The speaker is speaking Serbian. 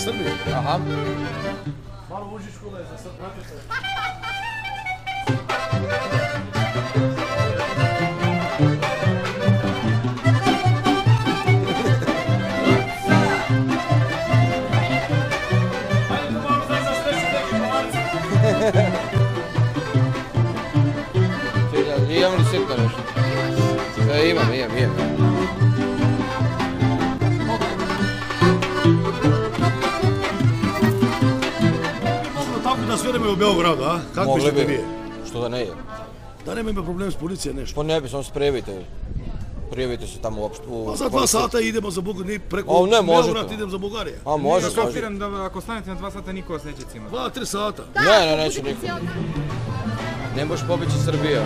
Srbiju. Aha. Malo uži škola je za sad natjecaj. Imam li sitno nešto? Imam. Možemo tako da sviramo u Beogradu, a? Kako mislite vi? Što da ne je? Da nema ima problem s policije, nešto? Pa ne bi, samo se prijavite. Prijavite se tamo uopšte. Pa za 2 sata idemo za Bugariju, preko Beograd idem za Bugariju. A može. Ja kapiram da ako stanete na 2 sata niko vas neće cimati. 2-3 sata. Ne, neće niko. Ne možeš pobeći Srbija.